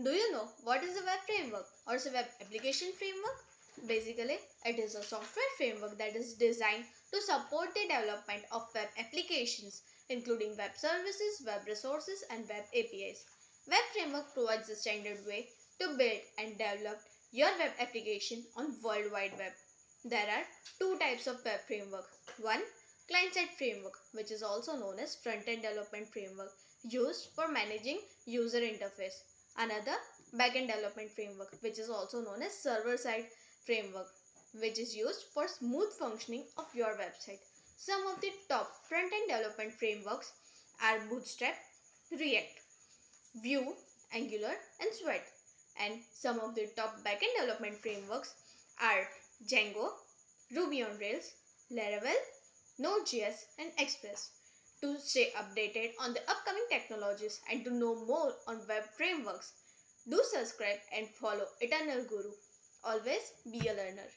Do you know what is a web framework or is a web application framework? Basically, it is a software framework that is designed to support the development of web applications, including web services, web resources, and web APIs. Web framework provides a standard way to build and develop your web application on World Wide Web. There are two types of web framework. One, client-side framework, which is also known as front-end development framework, used for managing user interface. Another, backend development framework, which is also known as server-side framework, which is used for smooth functioning of your website. Some of the top front-end development frameworks are Bootstrap, React, Vue, Angular, and Sweat. And some of the top backend development frameworks are Django, Ruby on Rails, Laravel, Node.js, and Express. To stay updated on the upcoming technologies and to know more on web frameworks, do subscribe and follow Eternal Guru. Always be a learner.